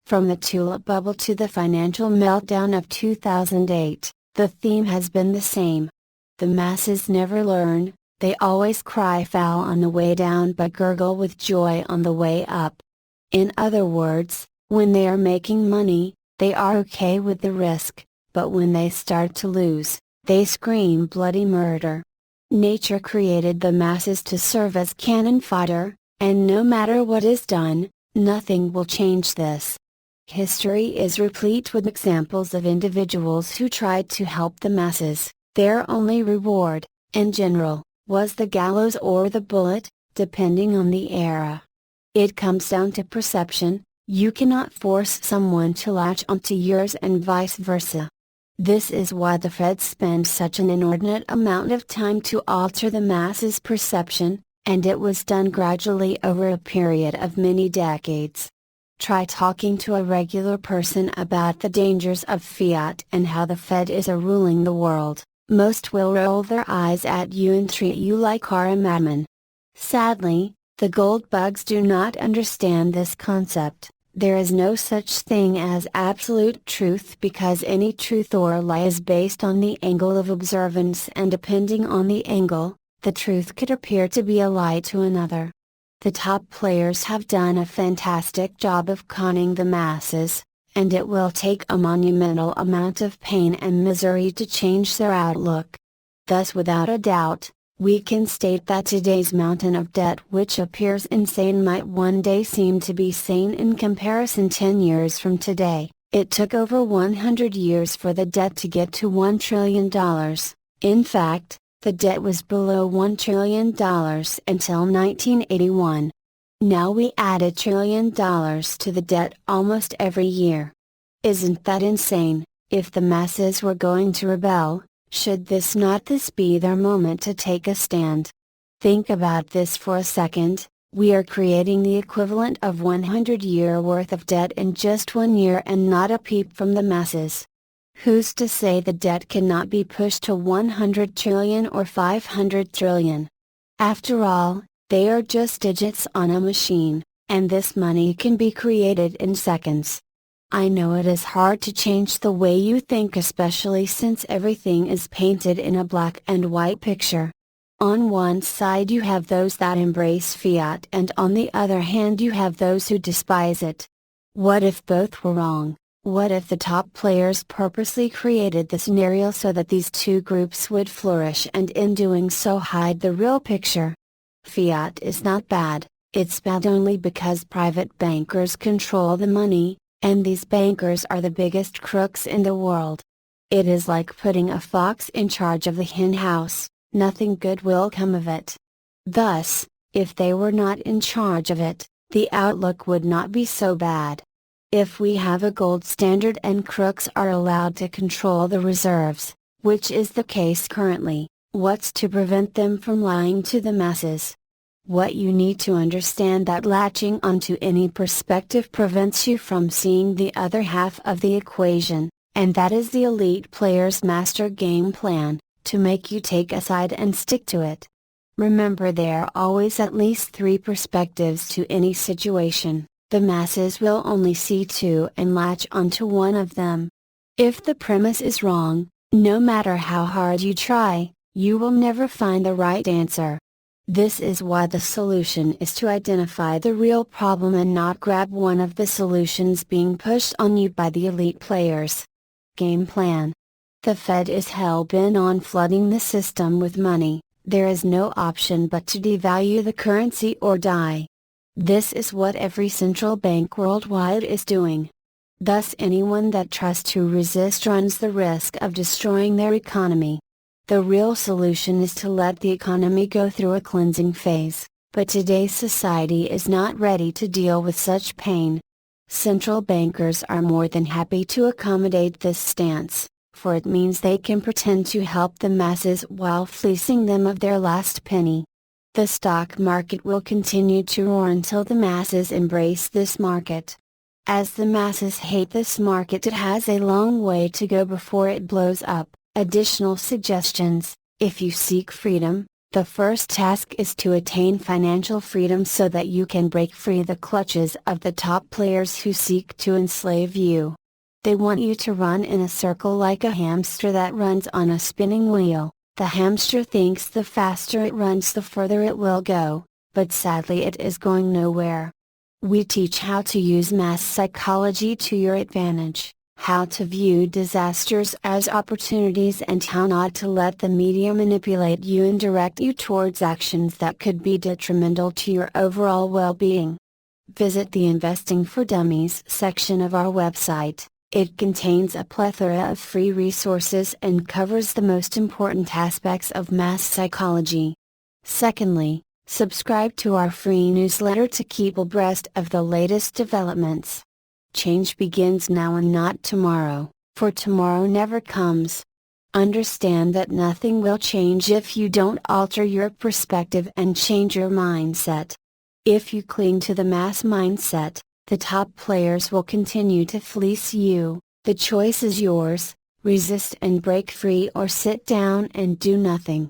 From the tulip bubble to the financial meltdown of 2008, the theme has been the same. The masses never learn, they always cry foul on the way down but gurgle with joy on the way up. In other words, when they are making money, they are okay with the risk, but when they start to lose, they scream bloody murder. Nature created the masses to serve as cannon fodder, and no matter what is done, nothing will change this. History is replete with examples of individuals who tried to help the masses. Their only reward, in general, was the gallows or the bullet, depending on the era. It comes down to perception. You cannot force someone to latch onto yours and vice versa. This is why the Fed spends such an inordinate amount of time to alter the masses' perception, and it was done gradually over a period of many decades. Try talking to a regular person about the dangers of fiat and how the Fed is ruling the world. Most will roll their eyes at you and treat you like a madman. Sadly, the gold bugs do not understand this concept. There is no such thing as absolute truth because any truth or lie is based on the angle of observance, and depending on the angle, the truth could appear to be a lie to another. The top players have done a fantastic job of conning the masses, and it will take a monumental amount of pain and misery to change their outlook. Thus, without a doubt, we can state that today's mountain of debt, which appears insane, might one day seem to be sane in comparison 10 years from today. It took over 100 years for the debt to get to $1 trillion. In fact, the debt was below $1 trillion until 1981. Now we add $1 trillion to the debt almost every year. Isn't that insane? If the masses were going to rebel, should this be their moment to take a stand? Think about this for a second. We are creating the equivalent of 100-year worth of debt in just 1 year and not a peep from the masses. Who's to say the debt cannot be pushed to 100 trillion or 500 trillion? After all, they are just digits on a machine, and this money can be created in seconds. I know it is hard to change the way you think, especially since everything is painted in a black and white picture. On one side you have those that embrace fiat, and on the other hand you have those who despise it. What if both were wrong? What if the top players purposely created the scenario so that these two groups would flourish and in doing so hide the real picture? Fiat is not bad, it's bad only because private bankers control the money, and these bankers are the biggest crooks in the world. It is like putting a fox in charge of the hen house, nothing good will come of it. Thus, if they were not in charge of it, the outlook would not be so bad. If we have a gold standard and crooks are allowed to control the reserves, which is the case currently, what's to prevent them from lying to the masses? What you need to understand that latching onto any perspective prevents you from seeing the other half of the equation, and that is the elite player's master game plan, to make you take a side and stick to it. Remember, there are always at least 3 perspectives to any situation. The masses will only see 2 and latch onto one of them. If the premise is wrong, no matter how hard you try, you will never find the right answer. This is why the solution is to identify the real problem and not grab one of the solutions being pushed on you by the elite players. Game plan. The Fed is hell-bent on flooding the system with money. There is no option but to devalue the currency or die. This is what every central bank worldwide is doing. Thus, anyone that tries to resist runs the risk of destroying their economy. The real solution is to let the economy go through a cleansing phase, but today's society is not ready to deal with such pain. Central bankers are more than happy to accommodate this stance, for it means they can pretend to help the masses while fleecing them of their last penny. The stock market will continue to roar until the masses embrace this market. As the masses hate this market, it has a long way to go before it blows up. Additional suggestions: if you seek freedom, The first task is to attain financial freedom so that you can break free the clutches of the top players who seek to enslave you. They want you to run in a circle like a hamster that runs on a spinning wheel. The hamster thinks the faster it runs the further it will go, but sadly it is going nowhere. We teach how to use mass psychology to your advantage, how to view disasters as opportunities, and how not to let the media manipulate you and direct you towards actions that could be detrimental to your overall well-being. Visit the Investing for Dummies section of our website. It contains a plethora of free resources and covers the most important aspects of mass psychology. Secondly, subscribe to our free newsletter to keep abreast of the latest developments. Change begins now and not tomorrow, for tomorrow never comes. Understand that nothing will change if you don't alter your perspective and change your mindset. If you cling to the mass mindset, the top players will continue to fleece you. The choice is yours: resist and break free, or sit down and do nothing.